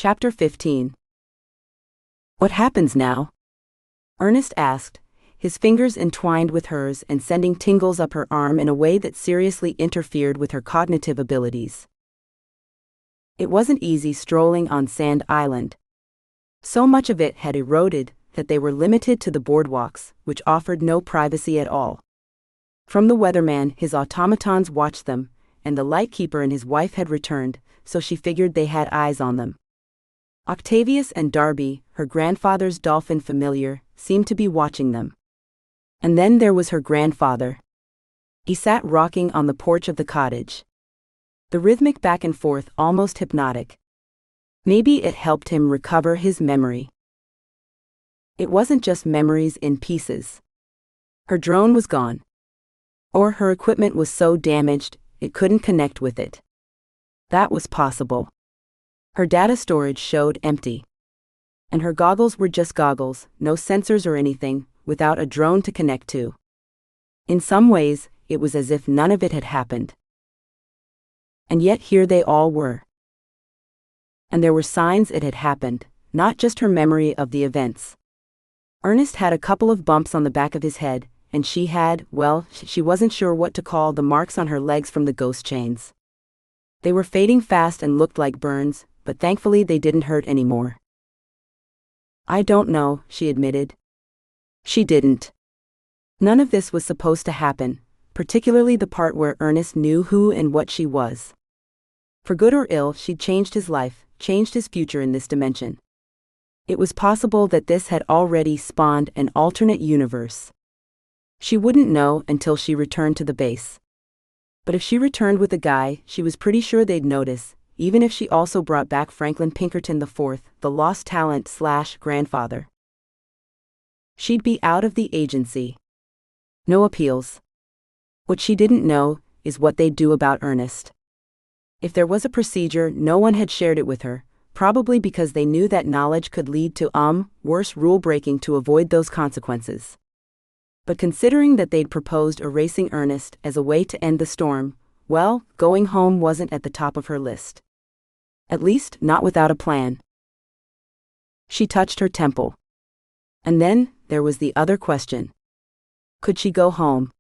Chapter 15. What happens now? Ernest asked, his fingers entwined with hers and sending tingles up her arm in a way that seriously interfered with her cognitive abilities. It wasn't easy strolling on Sand Island. So much of it had eroded that they were limited to the boardwalks, which offered no privacy at all. From the weatherman, his automatons watched them, and the lightkeeper and his wife had returned, so she figured they had eyes on them. Octavius and Darby, her grandfather's dolphin familiar, seemed to be watching them. And then there was her grandfather. He sat rocking on the porch of the cottage. The rhythmic back and forth almost hypnotic. Maybe it helped him recover his memory. It wasn't just memories in pieces. Her drone was gone. Or her equipment was so damaged, it couldn't connect with it. That was possible. Her data storage showed empty. And her goggles were just goggles, no sensors or anything, without a drone to connect to. In some ways, it was as if none of it had happened. And yet here they all were. And there were signs it had happened, not just her memory of the events. Ernest had a couple of bumps on the back of his head, and she had, well, she wasn't sure what to call the marks on her legs from the ghost chains. They were fading fast and looked like burns, but thankfully they didn't hurt anymore. I don't know, she admitted. She didn't. None of this was supposed to happen, particularly the part where Ernest knew who and what she was. For good or ill, she'd changed his life, changed his future in this dimension. It was possible that this had already spawned an alternate universe. She wouldn't know until she returned to the base. But if she returned with a guy, she was pretty sure they'd notice, even if she also brought back Franklin Pinkerton IV, the lost talent/grandfather. She'd be out of the agency. No appeals. What she didn't know is what they'd do about Ernest. If there was a procedure, no one had shared it with her, probably because they knew that knowledge could lead to worse rule-breaking to avoid those consequences. But considering that they'd proposed erasing Ernest as a way to end the storm, well, going home wasn't at the top of her list. At least, not without a plan. She touched her temple. And then, there was the other question. Could she go home?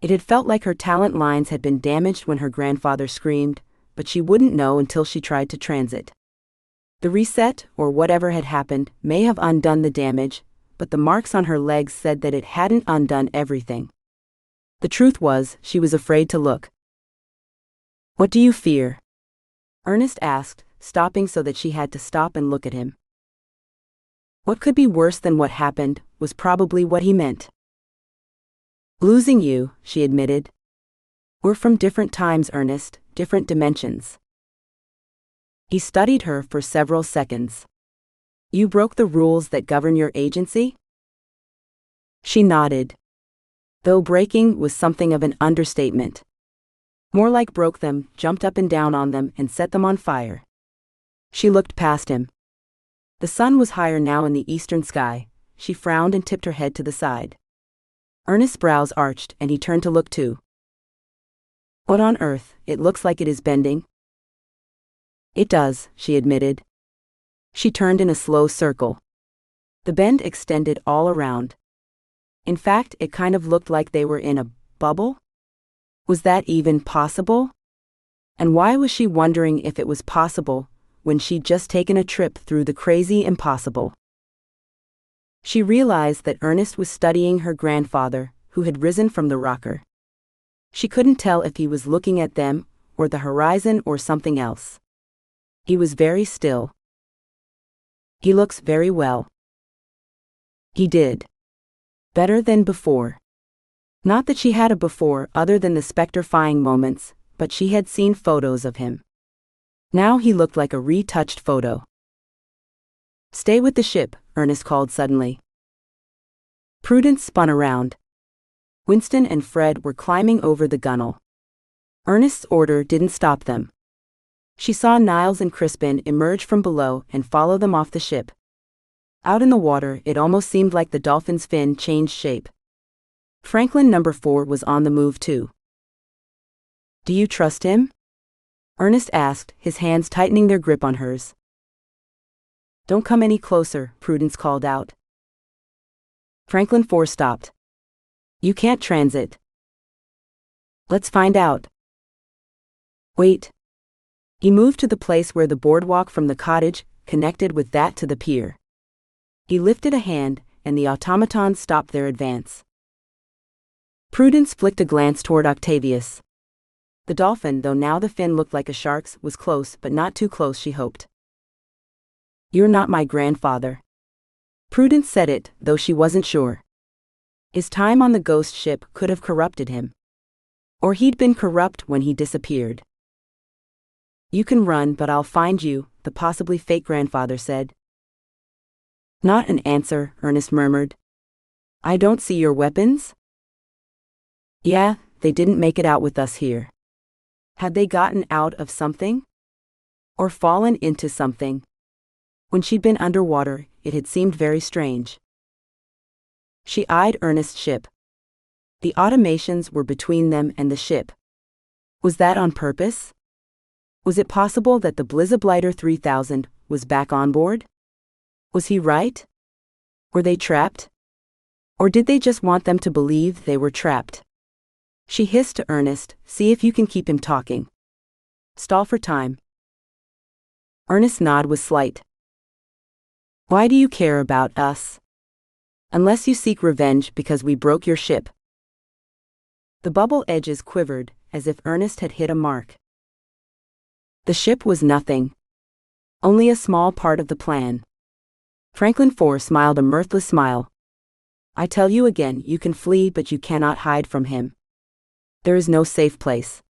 It had felt like her talent lines had been damaged when her grandfather screamed, but she wouldn't know until she tried to transit. The reset, or whatever had happened, may have undone the damage, but the marks on her legs said that it hadn't undone everything. The truth was, she was afraid to look. What do you fear? Ernest asked, stopping so that she had to stop and look at him. What could be worse than what happened, was probably what he meant. Losing you, she admitted. We're from different times, Ernest, different dimensions. He studied her for several seconds. You broke the rules that govern your agency? She nodded. Though breaking was something of an understatement. More like broke them, jumped up and down on them, and set them on fire. She looked past him. The sun was higher now in the eastern sky. She frowned and tipped her head to the side. Ernest's brows arched, and he turned to look too. What on earth? It looks like it is bending. It does, she admitted. She turned in a slow circle. The bend extended all around. In fact, it kind of looked like they were in a bubble. Was that even possible? And why was she wondering if it was possible, when she'd just taken a trip through the crazy impossible? She realized that Ernest was studying her grandfather, who had risen from the rocker. She couldn't tell if he was looking at them, or the horizon, or something else. He was very still. He looks very well. He did. Better than before. Not that she had a before other than the spectrifying moments, but she had seen photos of him. Now he looked like a retouched photo. Stay with the ship, Ernest called suddenly. Prudence spun around. Winston and Fred were climbing over the gunwale. Ernest's order didn't stop them. She saw Niles and Crispin emerge from below and follow them off the ship. Out in the water, it almost seemed like the dolphin's fin changed shape. Franklin No. 4 was on the move too. Do you trust him? Ernest asked, his hands tightening their grip on hers. Don't come any closer, Prudence called out. Franklin 4 stopped. You can't transit. Let's find out. Wait. He moved to the place where the boardwalk from the cottage connected with that to the pier. He lifted a hand, and the automatons stopped their advance. Prudence flicked a glance toward Octavius. The dolphin, though now the fin looked like a shark's, was close, but not too close, she hoped. You're not my grandfather. Prudence said it, though she wasn't sure. His time on the ghost ship could have corrupted him. Or he'd been corrupt when he disappeared. You can run, but I'll find you, the possibly fake grandfather said. Not an answer, Ernest murmured. I don't see your weapons? Yeah, they didn't make it out with us here. Had they gotten out of something? Or fallen into something? When she'd been underwater, it had seemed very strange. She eyed Ernest's ship. The automations were between them and the ship. Was that on purpose? Was it possible that the Blizzblighter 3000 was back on board? Was he right? Were they trapped? Or did they just want them to believe they were trapped? She hissed to Ernest, see if you can keep him talking. Stall for time. Ernest's nod was slight. Why do you care about us? Unless you seek revenge because we broke your ship. The bubble edges quivered, as if Ernest had hit a mark. The ship was nothing. Only a small part of the plan. Franklin 4 smiled a mirthless smile. I tell you again, you can flee, but you cannot hide from him. There is no safe place.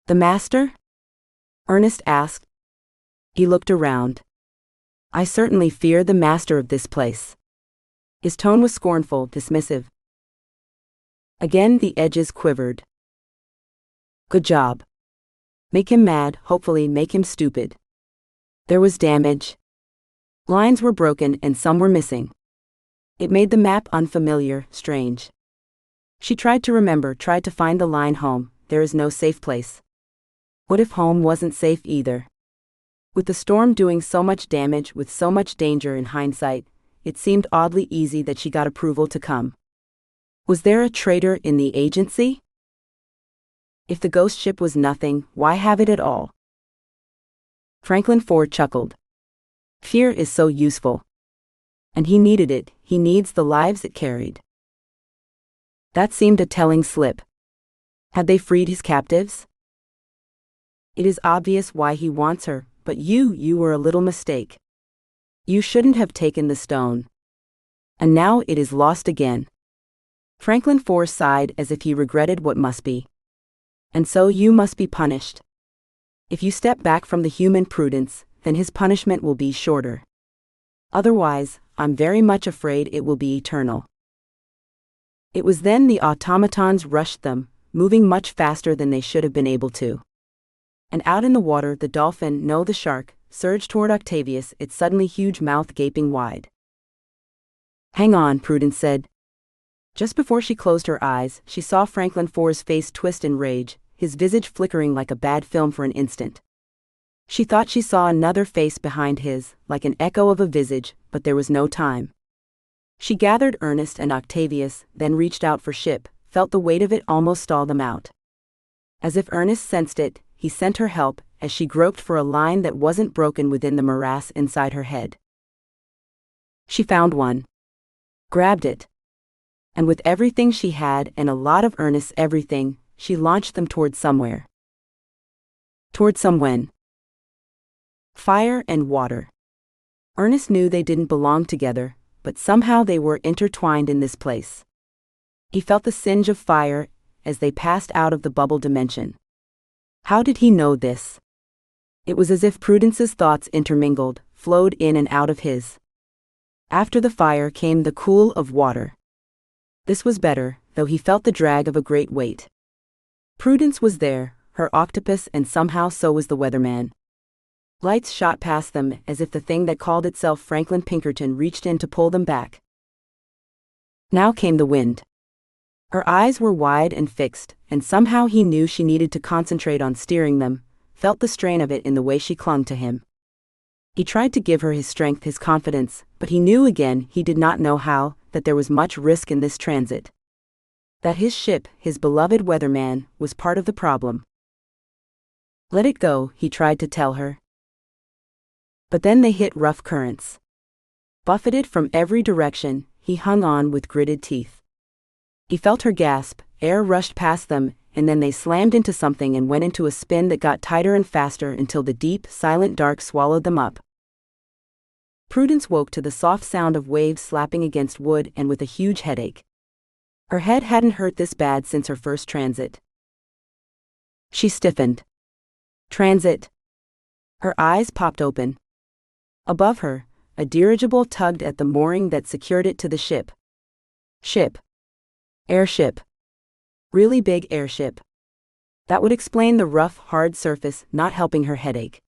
The master? Ernest asked. He looked around. I certainly fear the master of this place. His tone was scornful, dismissive. Again the edges quivered. Good job. Make him mad, hopefully make him stupid. There was damage. Lines were broken and some were missing. It made the map unfamiliar, strange. She tried to remember, tried to find the line home, there is no safe place. What if home wasn't safe either? With the storm doing so much damage, with so much danger in hindsight, it seemed oddly easy that she got approval to come. Was there a traitor in the agency? If the ghost ship was nothing, why have it at all? Franklin 4 chuckled. Fear is so useful. And he needed it, he needs the lives it carried. That seemed a telling slip. Had they freed his captives? It is obvious why he wants her, but you were a little mistake. You shouldn't have taken the stone. And now it is lost again. Franklin 4 sighed as if he regretted what must be. And so you must be punished. If you step back from the human Prudence, then his punishment will be shorter. Otherwise, I'm very much afraid it will be eternal. It was then the automatons rushed them, moving much faster than they should have been able to. And out in the water the dolphin, no the shark, surged toward Octavius, its suddenly huge mouth gaping wide. Hang on, Prudence said. Just before she closed her eyes, she saw Franklin 4's face twist in rage, his visage flickering like a bad film for an instant. She thought she saw another face behind his, like an echo of a visage, but there was no time. She gathered Ernest and Octavius, then reached out for ship, felt the weight of it almost stall them out. As if Ernest sensed it, he sent her help, as she groped for a line that wasn't broken within the morass inside her head. She found one. Grabbed it. And with everything she had and a lot of Ernest's everything, she launched them toward somewhere. Toward someone. Fire and water. Ernest knew they didn't belong together, but somehow they were intertwined in this place. He felt the singe of fire as they passed out of the bubble dimension. How did he know this? It was as if Prudence's thoughts intermingled, flowed in and out of his. After the fire came the cool of water. This was better, though he felt the drag of a great weight. Prudence was there, her octopus, and somehow so was the weatherman. Lights shot past them as if the thing that called itself Franklin Pinkerton reached in to pull them back. Now came the wind. Her eyes were wide and fixed, and somehow he knew she needed to concentrate on steering them, felt the strain of it in the way she clung to him. He tried to give her his strength, his confidence, but he knew again he did not know how, that there was much risk in this transit. That his ship, his beloved weatherman, was part of the problem. Let it go, he tried to tell her. But then they hit rough currents. Buffeted from every direction, he hung on with gritted teeth. He felt her gasp, air rushed past them, and then they slammed into something and went into a spin that got tighter and faster until the deep, silent dark swallowed them up. Prudence woke to the soft sound of waves slapping against wood and with a huge headache. Her head hadn't hurt this bad since her first transit. She stiffened. Transit. Her eyes popped open. Above her, a dirigible tugged at the mooring that secured it to the ship. Ship. Airship. Really big airship. That would explain the rough, hard surface not helping her headache.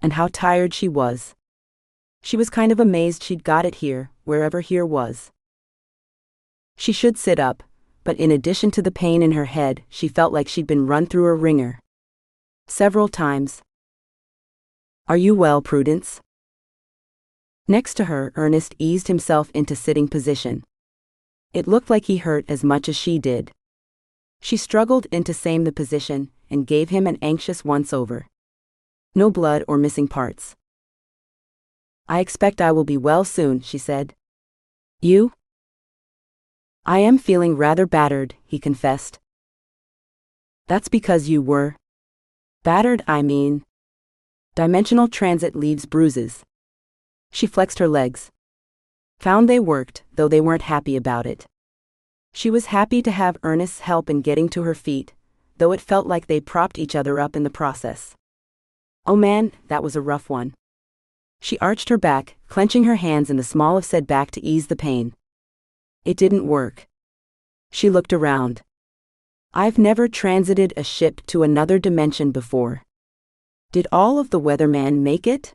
And how tired she was. She was kind of amazed she'd got it here, wherever here was. She should sit up, but in addition to the pain in her head, she felt like she'd been run through a wringer. Several times. Are you well, Prudence? Next to her, Ernest eased himself into sitting position. It looked like he hurt as much as she did. She struggled into same the position, and gave him an anxious once-over. No blood or missing parts. I expect I will be well soon, she said. You? I am feeling rather battered, he confessed. That's because you were. Battered, I mean. Dimensional transit leaves bruises. She flexed her legs. Found they worked, though they weren't happy about it. She was happy to have Ernest's help in getting to her feet, though it felt like they propped each other up in the process. Oh man, that was a rough one. She arched her back, clenching her hands in the small of said back to ease the pain. It didn't work. She looked around. I've never transited a ship to another dimension before. Did all of the weatherman make it?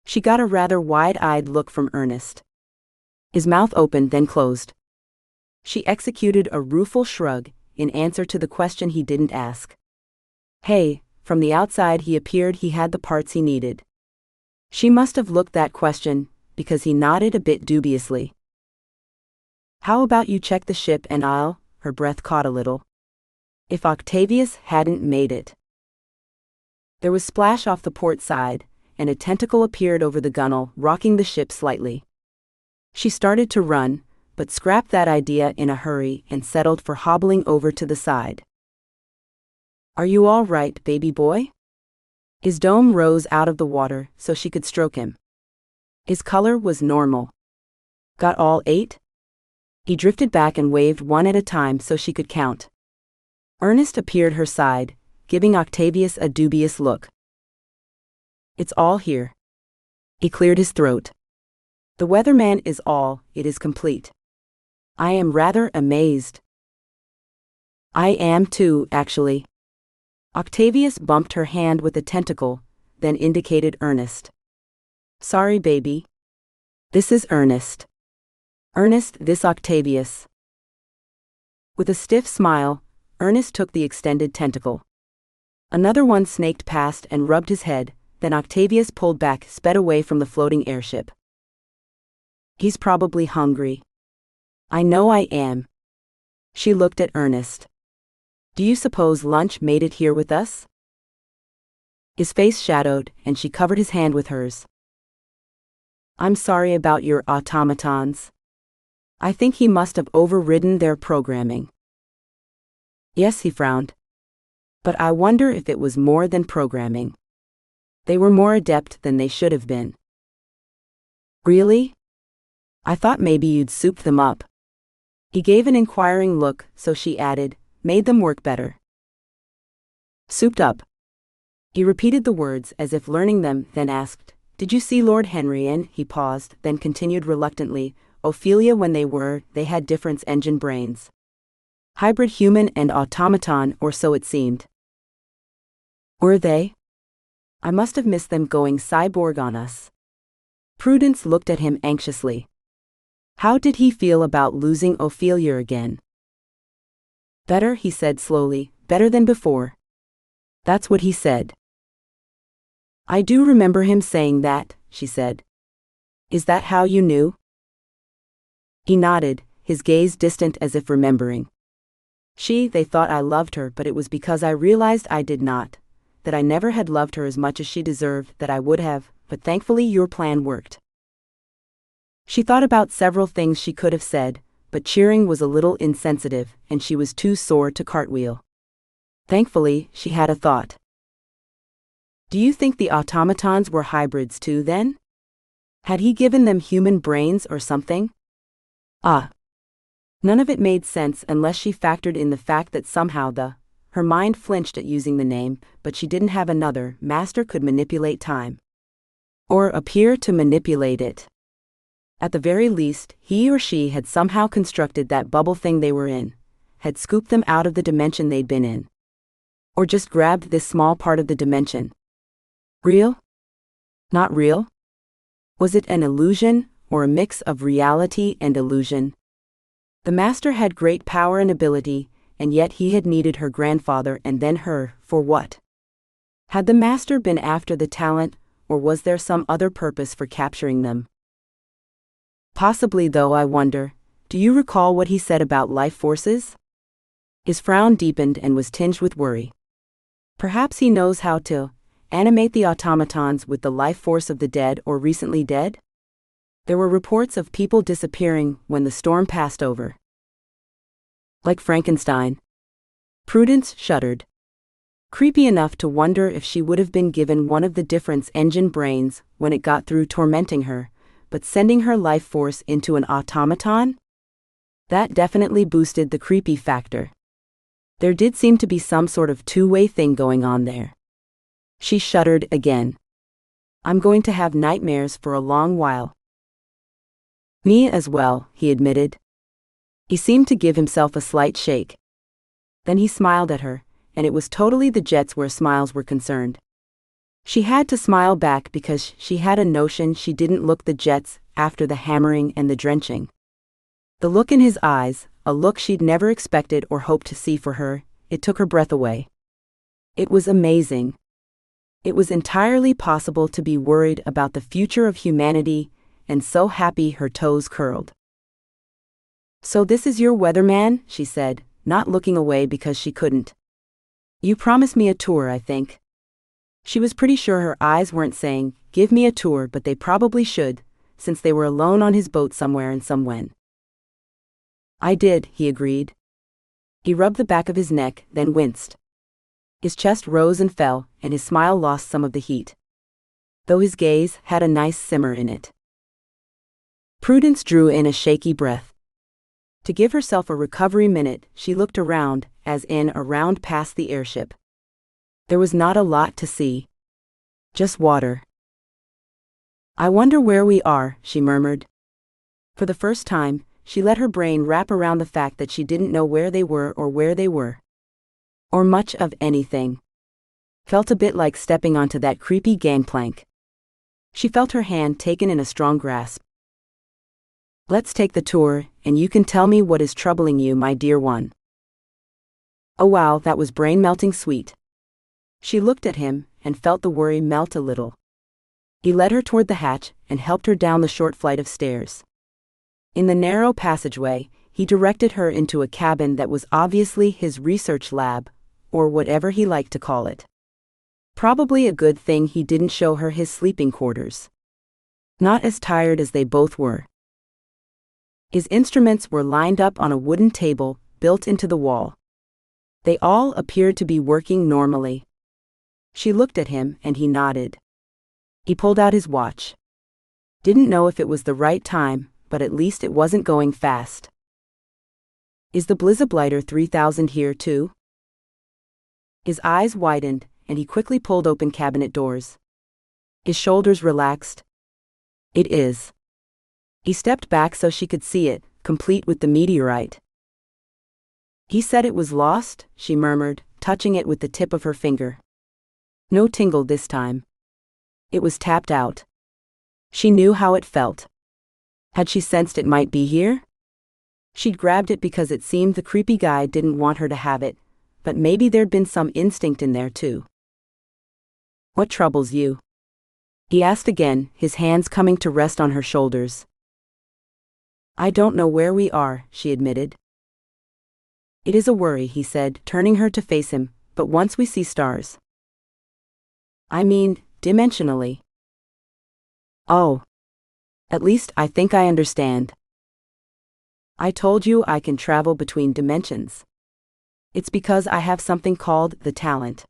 She got a rather wide-eyed look from Ernest. His mouth opened then closed. She executed a rueful shrug, in answer to the question he didn't ask. Hey, from the outside he appeared he had the parts he needed. She must have looked that question, because he nodded a bit dubiously. How about you check the ship and I'll, her breath caught a little. If Octavius hadn't made it. There was splash off the port side, and a tentacle appeared over the gunwale, rocking the ship slightly. She started to run, but scrapped that idea in a hurry and settled for hobbling over to the side. Are you all right, baby boy? His dome rose out of the water so she could stroke him. His color was normal. Got all 8? He drifted back and waved one at a time so she could count. Ernest appeared her side, giving Octavius a dubious look. It's all here. He cleared his throat. The weatherman is all, it is complete. I am rather amazed. I am too, actually. Octavius bumped her hand with a tentacle, then indicated Ernest. Sorry, baby. This is Ernest. Ernest, this Octavius. With a stiff smile, Ernest took the extended tentacle. Another one snaked past and rubbed his head, then Octavius pulled back, sped away from the floating airship. He's probably hungry. I know I am. She looked at Ernest. Do you suppose lunch made it here with us? His face shadowed, and she covered his hand with hers. I'm sorry about your automatons. I think he must have overridden their programming. Yes, he frowned. But I wonder if it was more than programming. They were more adept than they should have been. Really? I thought maybe you'd soup them up. He gave an inquiring look, so she added, made them work better. Souped up. He repeated the words as if learning them, then asked, Did you see Lord Henry in? He paused, then continued reluctantly, Ophelia when they had different engine brains. Hybrid human and automaton, or so it seemed. Were they? I must have missed them going cyborg on us. Prudence looked at him anxiously. How did he feel about losing Ophelia again? Better, he said slowly, better than before. That's what he said. I do remember him saying that, she said. Is that how you knew? He nodded, his gaze distant as if remembering. They thought I loved her, but it was because I realized I did not, that I never had loved her as much as she deserved, that I would have, but thankfully your plan worked. She thought about several things she could have said, but cheering was a little insensitive, and she was too sore to cartwheel. Thankfully, she had a thought. Do you think the automatons were hybrids too then? Had he given them human brains or something? None of it made sense unless she factored in the fact that somehow her mind flinched at using the name, but she didn't have another. Master could manipulate time. Or appear to manipulate it. At the very least, he or she had somehow constructed that bubble thing they were in, had scooped them out of the dimension they'd been in. Or just grabbed this small part of the dimension. Real? Not real? Was it an illusion, or a mix of reality and illusion? The master had great power and ability, and yet he had needed her grandfather and then her, for what? Had the master been after the talent, or was there some other purpose for capturing them? Possibly, though. I wonder, do you recall what he said about life forces? His frown deepened and was tinged with worry. Perhaps he knows how to animate the automatons with the life force of the dead or recently dead? There were reports of people disappearing when the storm passed over. Like Frankenstein. Prudence shuddered. Creepy enough to wonder if she would have been given one of the difference engine brains when it got through tormenting her, but sending her life force into an automaton? That definitely boosted the creepy factor. There did seem to be some sort of two-way thing going on there. She shuddered again. I'm going to have nightmares for a long while. Me as well, he admitted. He seemed to give himself a slight shake. Then he smiled at her, and it was totally the jets where smiles were concerned. She had to smile back because she had a notion she didn't look the jets after the hammering and the drenching. The look in his eyes, a look she'd never expected or hoped to see for her, it took her breath away. It was amazing. It was entirely possible to be worried about the future of humanity, and so happy her toes curled. So this is your weatherman, she said, not looking away because she couldn't. You promised me a tour, I think. She was pretty sure her eyes weren't saying, give me a tour, but they probably should, since they were alone on his boat somewhere and somewhen. I did, he agreed. He rubbed the back of his neck, then winced. His chest rose and fell, and his smile lost some of the heat. Though his gaze had a nice simmer in it. Prudence drew in a shaky breath. To give herself a recovery minute, she looked around, as in around past the airship. There was not a lot to see. Just water. I wonder where we are, she murmured. For the first time, she let her brain wrap around the fact that she didn't know where they were or where they were. Or much of anything. Felt a bit like stepping onto that creepy gangplank. She felt her hand taken in a strong grasp. Let's take the tour, and you can tell me what is troubling you, my dear one. Oh wow, that was brain-melting sweet. She looked at him, and felt the worry melt a little. He led her toward the hatch, and helped her down the short flight of stairs. In the narrow passageway, he directed her into a cabin that was obviously his research lab, or whatever he liked to call it. Probably a good thing he didn't show her his sleeping quarters. Not as tired as they both were. His instruments were lined up on a wooden table, built into the wall. They all appeared to be working normally. She looked at him, and he nodded. He pulled out his watch. Didn't know if it was the right time, but at least it wasn't going fast. Is the Blizzblighter 3000 here too? His eyes widened, and he quickly pulled open cabinet doors. His shoulders relaxed. It is. He stepped back so she could see it, complete with the meteorite. He said it was lost, she murmured, touching it with the tip of her finger. No tingle this time. It was tapped out. She knew how it felt. Had she sensed it might be here? She'd grabbed it because it seemed the creepy guy didn't want her to have it, but maybe there'd been some instinct in there too. What troubles you? He asked again, his hands coming to rest on her shoulders. I don't know where we are, she admitted. It is a worry, he said, turning her to face him, but once we see stars. I mean, dimensionally. Oh. At least I think I understand. I told you I can travel between dimensions. It's because I have something called the talent.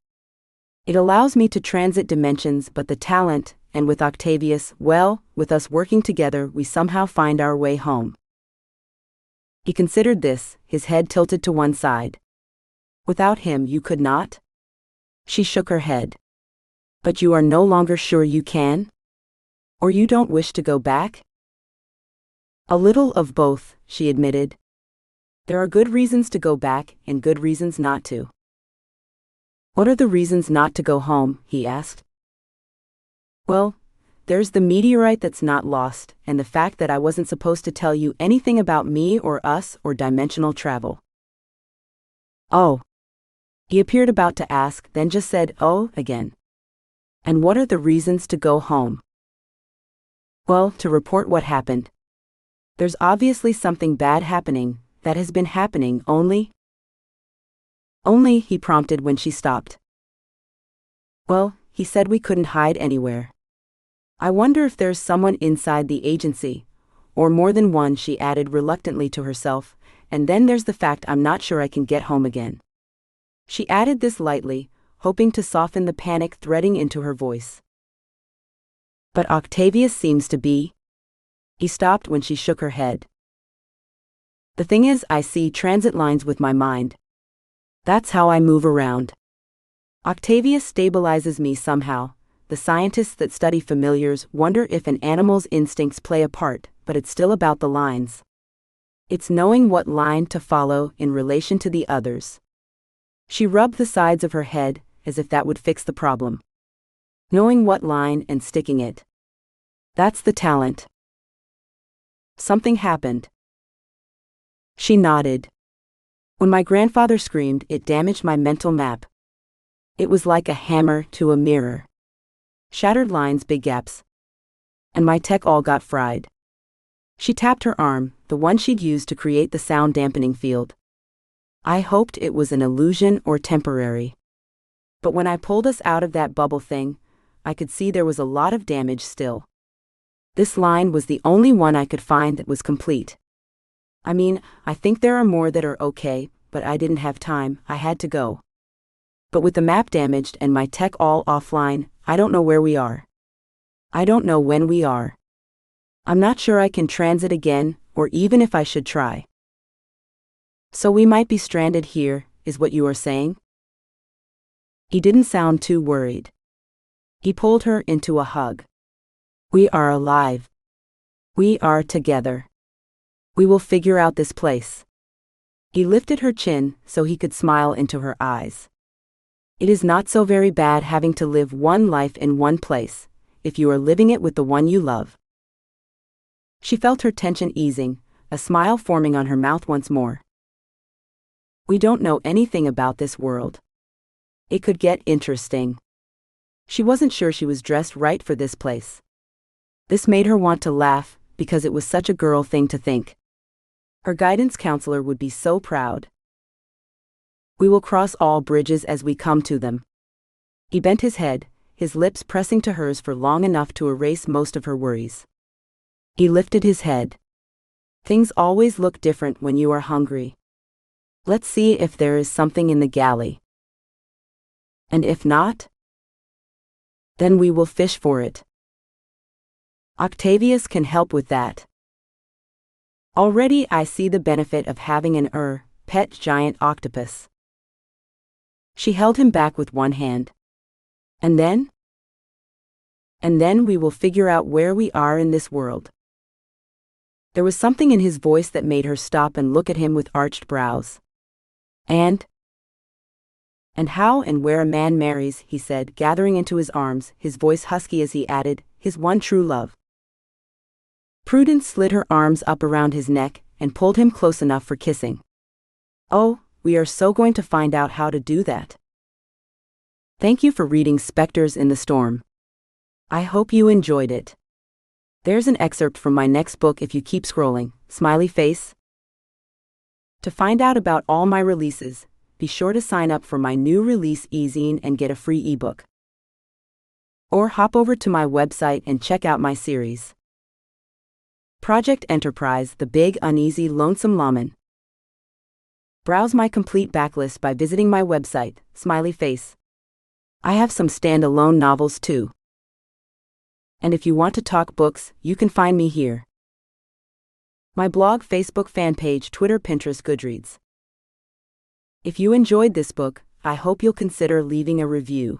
It allows me to transit dimensions, but the talent, and with Octavius, well, with us working together, we somehow find our way home. He considered this, his head tilted to one side. Without him, you could not? She shook her head. But you are no longer sure you can? Or you don't wish to go back? A little of both, she admitted. There are good reasons to go back and good reasons not to. What are the reasons not to go home? He asked. Well, there's the meteorite that's not lost, and the fact that I wasn't supposed to tell you anything about me or us or dimensional travel. Oh. He appeared about to ask, then just said, oh, again. And what are the reasons to go home? Well, to report what happened. There's obviously something bad happening, that has been happening only, he prompted when she stopped. Well, he said we couldn't hide anywhere. I wonder if there's someone inside the agency, or more than one, she added reluctantly to herself, and then there's the fact I'm not sure I can get home again. She added this lightly, hoping to soften the panic threading into her voice. But Octavius seems to be. He stopped when she shook her head. The thing is, I see transit lines with my mind. That's how I move around. Octavius stabilizes me somehow. The scientists that study familiars wonder if an animal's instincts play a part, but it's still about the lines. It's knowing what line to follow in relation to the others. She rubbed the sides of her head, as if that would fix the problem. Knowing what line and sticking it. That's the talent. Something happened. She nodded. When my grandfather screamed, it damaged my mental map. It was like a hammer to a mirror. Shattered lines, big gaps. And my tech all got fried. She tapped her arm, the one she'd used to create the sound dampening field. I hoped it was an illusion or temporary. But when I pulled us out of that bubble thing, I could see there was a lot of damage still. This line was the only one I could find that was complete. I mean, I think there are more that are okay, but I didn't have time, I had to go. But with the map damaged and my tech all offline, I don't know where we are. I don't know when we are. I'm not sure I can transit again, or even if I should try. So we might be stranded here, is what you are saying? He didn't sound too worried. He pulled her into a hug. We are alive. We are together. We will figure out this place. He lifted her chin so he could smile into her eyes. It is not so very bad having to live one life in one place, if you are living it with the one you love. She felt her tension easing, a smile forming on her mouth once more. We don't know anything about this world. It could get interesting. She wasn't sure she was dressed right for this place. This made her want to laugh, because it was such a girl thing to think. Her guidance counselor would be so proud. We will cross all bridges as we come to them. He bent his head, his lips pressing to hers for long enough to erase most of her worries. He lifted his head. Things always look different when you are hungry. Let's see if there is something in the galley. And if not, then we will fish for it. Octavius can help with that. Already I see the benefit of having an pet giant octopus. She held him back with one hand. And then? And then we will figure out where we are in this world. There was something in his voice that made her stop and look at him with arched brows. And how and where a man marries, he said, gathering into his arms, his voice husky as he added, his one true love. Prudence slid her arms up around his neck and pulled him close enough for kissing. Oh, we are so going to find out how to do that. Thank you for reading Specters in the Storm. I hope you enjoyed it. There's an excerpt from my next book if you keep scrolling, smiley face. To find out about all my releases, be sure to sign up for my new release e-zine and get a free ebook. Or hop over to my website and check out my series. Project Enterprise, The Big Uneasy Lonesome Lawman. Browse my complete backlist by visiting my website, smiley face. I have some standalone novels too. And if you want to talk books, you can find me here. My blog, Facebook fan page, Twitter, Pinterest, Goodreads. If you enjoyed this book, I hope you'll consider leaving a review.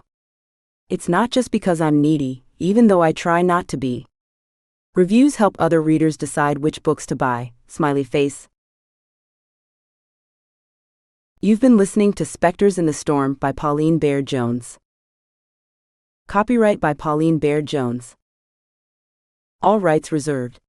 It's not just because I'm needy, even though I try not to be. Reviews help other readers decide which books to buy, smiley face. You've been listening to Specters in the Storm by Pauline Baird Jones. Copyright by Pauline Baird Jones. All rights reserved.